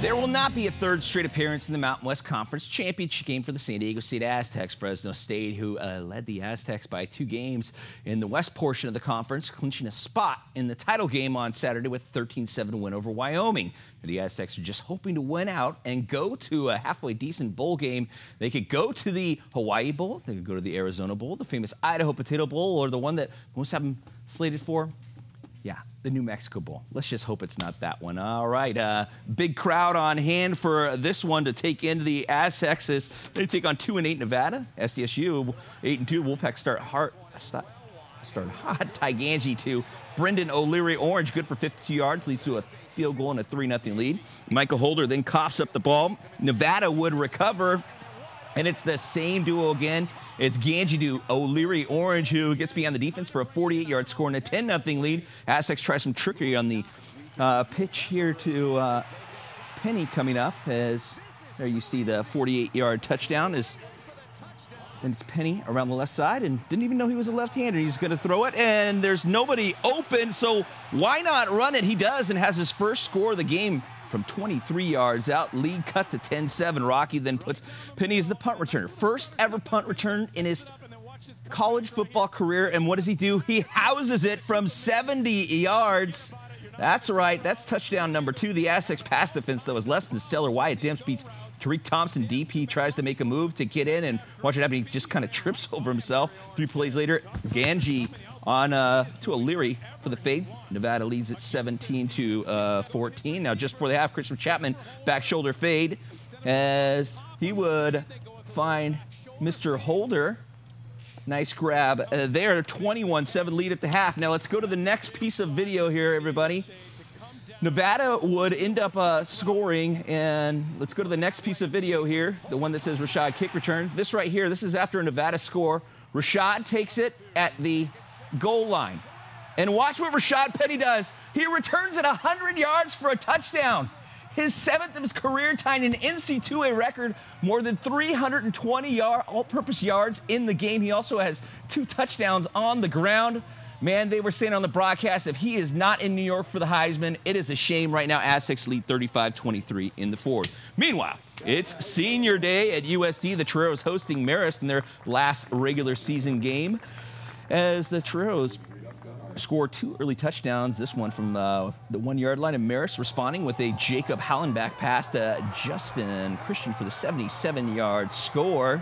There will not be a third straight appearance in the Mountain West Conference Championship game for the San Diego State Aztecs. Fresno State, who led the Aztecs by 2 games in the west portion of the conference, clinching a spot in the title game on Saturday with a 13-7 win over Wyoming. The Aztecs are just hoping to win out and go to a halfway decent bowl game. They could go to the Hawaii Bowl, they could go to the Arizona Bowl, the famous Idaho Potato Bowl, or the one that most have them slated for. Yeah, the New Mexico Bowl. Let's just hope it's not that one. All right, big crowd on hand for this one to take into the Aztecs as they take on 2-8 Nevada. SDSU 8-2. Wolfpack start hot. Ty Ganji to Brendan O'Leary Orange, good for 52 yards, leads to a field goal and a 3-0 lead. Michael Holder then coughs up the ball. Nevada would recover. And it's the same duo again. It's Ganji to O'Leary Orange, who gets beyond the defense for a 48-yard score and a 10-0 lead. Aztecs try some trickery on the pitch here to Penny coming up, as there you see the 48-yard touchdown. And it's Penny around the left side, and didn't even know he was a left-hander. He's going to throw it, and there's nobody open, so why not run it? He does, and has his first score of the game from 23 yards out. Lead cut to 10-7. Rocky then puts Penny as the punt returner. First ever punt return in his college football career. And what does he do? He houses it from 70 yards. That's right. That's touchdown number 2. The Aztecs pass defense, though, is less than stellar. Wyatt Demps beats Tariq Thompson deep. He tries to make a move to get in, and watch it happen. He just kind of trips over himself. 3 plays later, Ganji on to O'Leary for the fade. Nevada leads at 17-14. Now, just before the half, Christian Chapman back shoulder fade as he would find Mr. Holder. Nice grab there. 21-7 lead at the half. Now, let's go to the next piece of video here, everybody. Nevada would end up scoring, and let's go to the next piece of video here, the one that says Rashad kick return. This right here, this is after a Nevada score. Rashad takes it at the goal line. And watch what Rashad Penny does. He returns it 100 yards for a touchdown. His 7th of his career, tying an NCAA record, more than 320 all-purpose yards in the game. He also has 2 touchdowns on the ground. Man, they were saying on the broadcast, if he is not in New York for the Heisman, it is a shame right now. Aztecs lead 35-23 in the 4th. Meanwhile, it's senior day at USD. The Toreros hosting Marist in their last regular season game, as the Toreros score 2 early touchdowns. This one from the 1-yard line, and Marist responding with a Jacob Hallenbach pass to Justin Christian for the 77-yard score.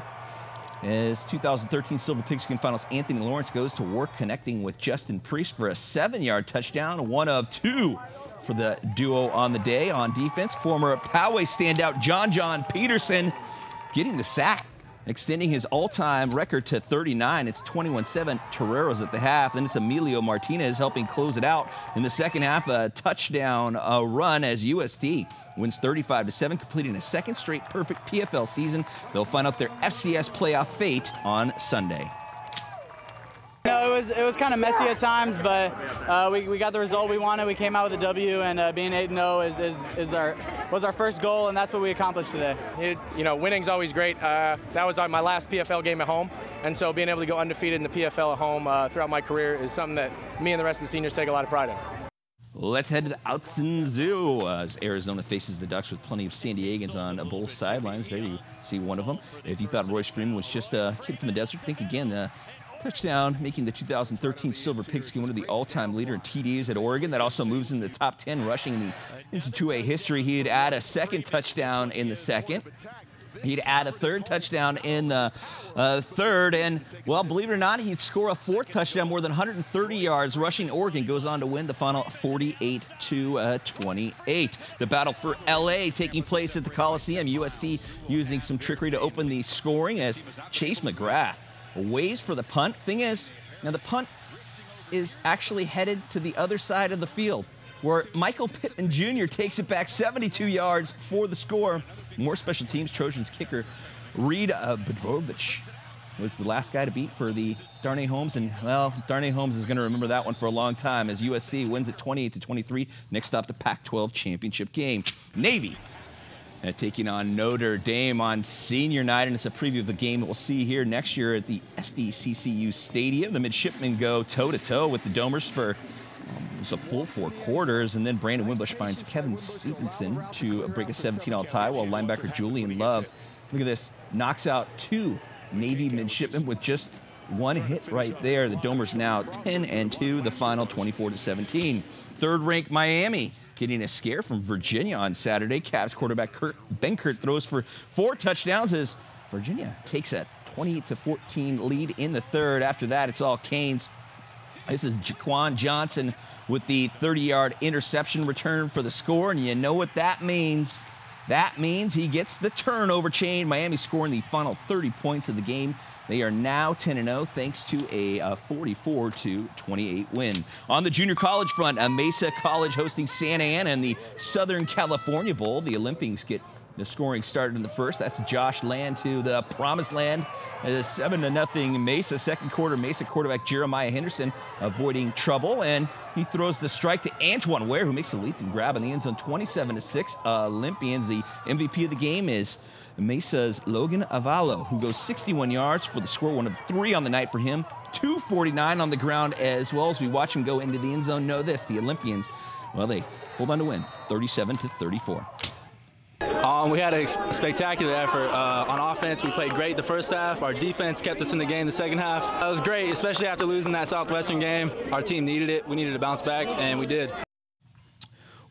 As 2013 Silver Pigskin Finals, Anthony Lawrence goes to work connecting with Justin Priest for a 7-yard touchdown, 1 of 2 for the duo on the day. On defense, former Poway standout John Peterson getting the sack, extending his all-time record to 39. It's 21-7 Toreros at the half. Then it's Emilio Martinez helping close it out in the second half. A touchdown run as USD wins 35-7, completing a 2nd straight perfect PFL season. They'll find out their FCS playoff fate on Sunday. No, it was kind of messy at times, but we got the result we wanted. We came out with a W, and being 8-0 was our first goal, and that's what we accomplished today. Winning's always great. That was my last PFL game at home, and so being able to go undefeated in the PFL at home throughout my career is something that me and the rest of the seniors take a lot of pride in. Let's head to the Outson Zoo as Arizona faces the Ducks with plenty of San Diegans on both sidelines. There you see one of them. If you thought Royce Freeman was just a kid from the desert, think again. Touchdown, making the 2013 Silver Pigskin one of the all-time leader in TDs at Oregon. That also moves in the top 10 rushing in the NCAA history. He'd add a 2nd touchdown in the 2nd. He'd add a 3rd touchdown in the 3rd. And, well, believe it or not, he'd score a 4th touchdown, more than 130 yards rushing. Oregon goes on to win the final 48-28. The battle for L.A. taking place at the Coliseum. USC using some trickery to open the scoring as Chase McGrath waves for the punt. Thing is, now the punt is actually headed to the other side of the field, where Michael Pittman Jr. takes it back 72 yards for the score. More special teams. Trojans kicker Reed Bedrovich was the last guy to beat for the Darnay Holmes, and, well, Darnay Holmes is going to remember that one for a long time as USC wins it 28-23. Next stop, the Pac-12 championship game. Navy taking on Notre Dame on senior night, and it's a preview of the game that we'll see here next year at the SDCCU Stadium. The midshipmen go toe-to-toe with the Domers for was a full 4 quarters, and then Brandon Wimbush finds Kevin Stevenson to break a 17-all tie, while linebacker Julian Love, look at this, knocks out 2 Navy midshipmen with just 1 hit right there. The Domers now 10-2, the final 24-17. Third-ranked Miami getting a scare from Virginia on Saturday. Cavs quarterback Kurt Benkert throws for 4 touchdowns as Virginia takes a 28-14 lead in the third. After that, it's all Canes. This is Jaquan Johnson with the 30-yard interception return for the score, and you know what that means. That means he gets the turnover chain. Miami scoring the final 30 points of the game. They are now 10-0 thanks to a 44-28 win. On the junior college front, Mesa College hosting Santa Ana in the Southern California Bowl. The Olympians get the scoring started in the first. That's Josh Land to the promised land. 7-0 Mesa. Second quarter, Mesa quarterback Jeremiah Henderson avoiding trouble, and he throws the strike to Antoine Ware, who makes a leap and grab in the end zone. 27-6 Olympians. The MVP of the game is Mesa's Logan Avalo, who goes 61 yards for the score, 1 of 3 on the night for him. 249 on the ground as well. As we watch him go into the end zone, know this, the Olympians, well, they hold on to win 37-34. We had a spectacular effort. On offense, we played great the first half. Our defense kept us in the game the second half. That was great, especially after losing that Southwestern game. Our team needed it. We needed to bounce back, and we did.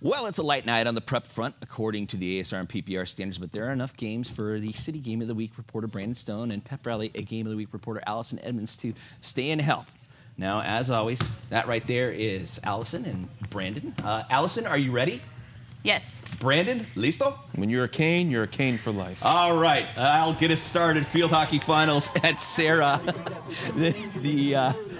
Well, it's a light night on the prep front, according to the ASR and PPR standards, but there are enough games for the City Game of the Week reporter Brandon Stone and Pep Rally Game of the Week reporter Allison Edmonds to stay and help. Now, as always, that right there is Allison and Brandon. Allison, are you ready? Yes. Brandon, listo? When you're a Cane for life. All right, I'll get us started. Field hockey finals at Serra. the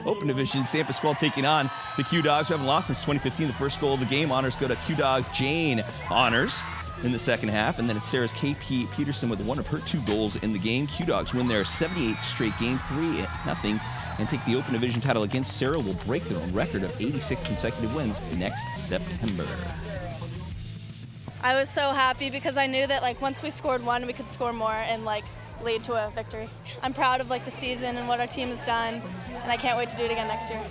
Open Division, San Pasqual taking on the Q Dogs, who haven't lost since 2015. The first goal of the game. Honors go to Q Dogs' Jane Honors in the second half. And then it's Sarah's KP Peterson with 1 of her 2 goals in the game. Q Dogs win their 78th straight game, 3-0, and take the Open Division title against Serra. Will break their own record of 86 consecutive wins next September. I was so happy because I knew that once we scored 1, we could score more and lead to a victory. I'm proud of the season and what our team has done, and I can't wait to do it again next year.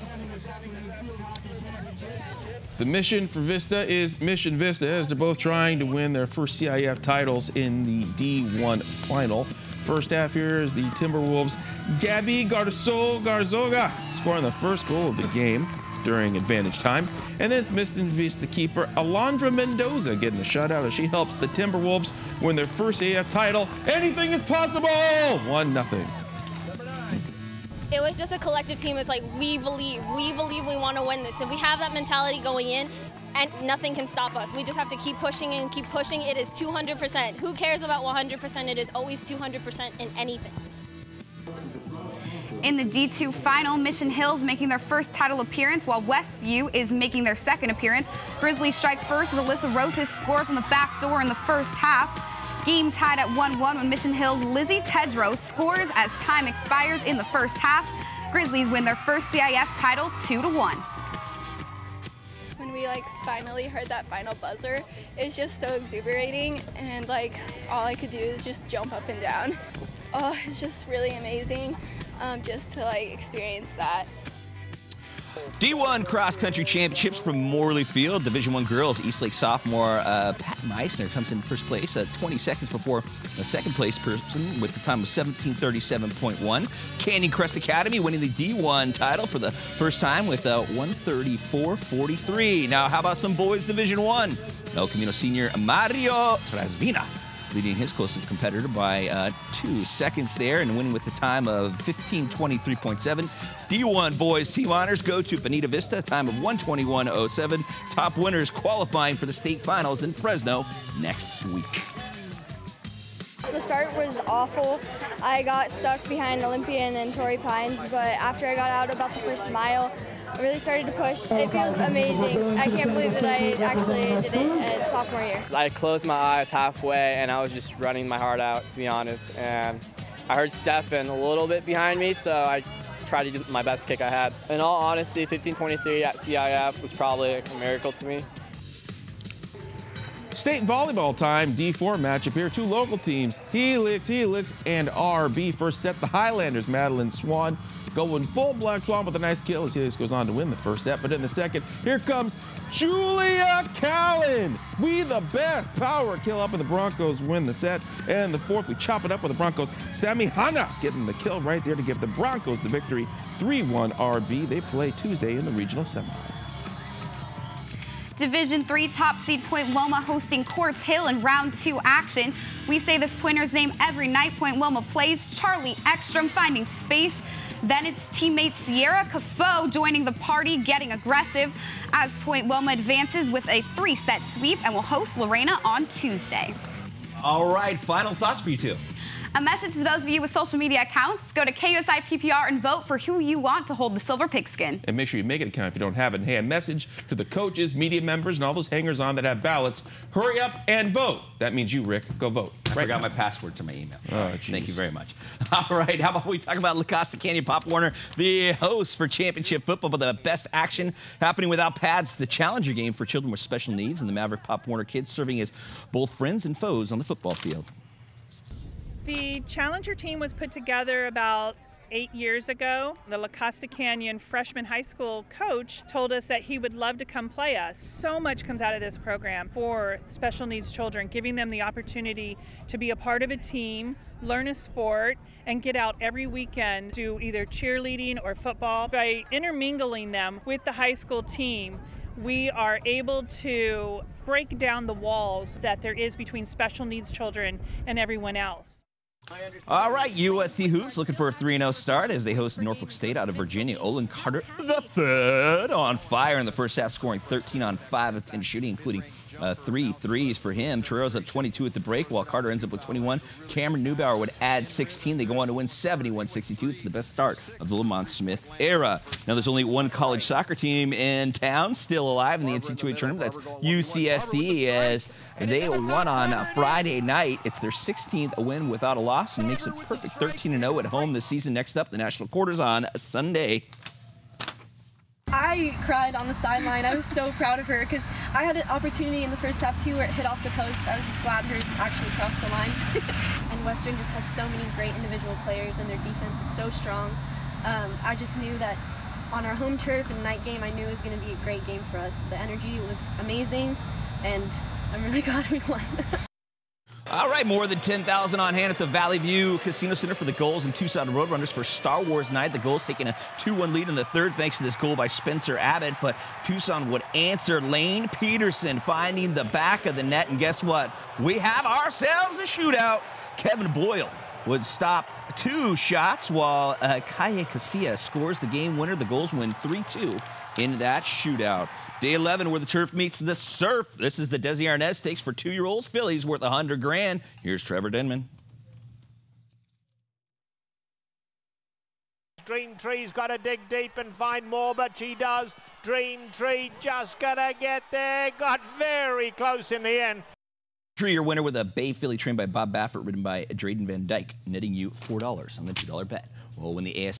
The mission for Vista is Mission Vista, as they're both trying to win their first CIF titles in the D1 final. First half here is the Timberwolves' Gabby Garzoga scoring the first goal of the game during advantage time. And then it's Mission Vista keeper Alondra Mendoza getting a shutout as she helps the Timberwolves win their first AF title. Anything is possible! 1-0. It was just a collective team. It's we believe we want to win this. If we have that mentality going in, and nothing can stop us. We just have to keep pushing and keep pushing. It is 200%. Who cares about 100%? It is always 200% in anything. In the D2 final, Mission Hills making their first title appearance, while Westview is making their second appearance. Grizzlies strike first as Alyssa Roses scores from the back door in the first half. Game tied at 1-1 when Mission Hills' Lizzie Tedros scores as time expires in the first half. Grizzlies win their first CIF title 2-1. When we finally heard that final buzzer, it's just so exuberating, and all I could do is just jump up and down. Oh, it's just really amazing. Just to experience that. D1 Cross Country Championships from Morley Field. Division I girls, Eastlake sophomore Pat Meissner comes in first place, 20 seconds before the second place person with the time of 17:37.1. Canyon Crest Academy winning the D1 title for the first time with 1:34.43. Now, how about some boys Division I? El Camino senior Mario Trasvina leading his closest competitor by 2 seconds there and winning with the time of 15:23.7. D1 boys team honors go to Bonita Vista, a time of 1:21.07. Top winners qualifying for the state finals in Fresno next week. The start was awful. I got stuck behind Olympian and Torrey Pines, but after I got out about the first mile, I really started to push. It feels amazing. I can't believe that I actually did it in sophomore year. I closed my eyes halfway, and I was just running my heart out, to be honest. And I heard Stefan a little bit behind me, so I tried to do my best kick I had. In all honesty, 15:23 at CIF was probably a miracle to me. State volleyball time, D4 matchup here. 2 local teams, Helix, and RB. First set, the Highlanders, Madeline Swan going full Black Swan with a nice kill as Helix goes on to win the first set. But in the second, here comes Julia Callan. We the best. Power kill up, and the Broncos win the set. And in the fourth, we chop it up with the Broncos. Sammy Hanna getting the kill right there to give the Broncos the victory. 3-1 RB. They play Tuesday in the regional semis. Division III top seed Point Loma hosting Quartz Hill in round 2 action. We say this Pointer's name every night Point Loma plays. Charlie Ekstrom finding space. Then it's teammate Sierra Cafo joining the party, getting aggressive as Point Loma advances with a 3-set sweep and will host Lorena on Tuesday. All right, final thoughts for you two. A message to those of you with social media accounts. Go to KUSI PPR and vote for who you want to hold the silver pigskin. And make sure you make it a count if you don't have it. And hey, a message to the coaches, media members, and all those hangers-on that have ballots. Hurry up and vote. That means you, Rick. Go vote. I forgot my password to my email. Oh, thank you very much. All right, how about we talk about La Costa Canyon Pop Warner, the host for championship football, but the best action happening without pads, the Challenger game for children with special needs, and the Maverick Pop Warner kids serving as both friends and foes on the football field. The Challenger team was put together about 8 years ago. The La Costa Canyon freshman high school coach told us that he would love to come play us. So much comes out of this program for special needs children, giving them the opportunity to be a part of a team, learn a sport, and get out every weekend to either cheerleading or football. By intermingling them with the high school team, we are able to break down the walls that there is between special needs children and everyone else. All right, USC Hoops looking for a 3-0 start as they host Norfolk State out of Virginia. Olin Carter III on fire in the first half, scoring 13 on 5 of 10 shooting, including 3 threes for him. Torrero's up 22 at the break, while Carter ends up with 21. Cameron Neubauer would add 16. They go on to win 71-62. It's the best start of the Lamont Smith era. Now, there's only one college soccer team in town still alive in the NCAA tournament. That's UCSD, as they won on Friday night. It's their 16th win without a loss and makes it perfect 13-0 at home this season. Next up, the national quarters on Sunday. I cried on the sideline. I was so proud of her because I had an opportunity in the first half too where it hit off the post. I was just glad hers actually crossed the line. And Western just has so many great individual players and their defense is so strong. I just knew that on our home turf and night game, I knew it was going to be a great game for us. The energy was amazing and I'm really glad we won. All right, more than 10,000 on hand at the Valley View Casino Center for the Gulls and Tucson Roadrunners for Star Wars night. The Gulls taking a 2-1 lead in the third thanks to this goal by Spencer Abbott, but Tucson would answer. Lane Peterson finding the back of the net, and guess what? We have ourselves a shootout. Kevin Boyle would stop 2 shots while Kaye Casilla scores the game winner. The Gulls win 3-2 in that shootout. Day 11, where the turf meets the surf. This is the Desi Arnaz Stakes for 2-year-olds fillies worth $100,000. Here's Trevor Denman. Dream Tree's got to dig deep and find more, but she does. Dream Tree just gonna get there. Got very close in the end. 3-year winner with a Bay filly trained by Bob Baffert, ridden by Drayden Van Dyke, netting you $4 on the $2 bet. Well, when the AS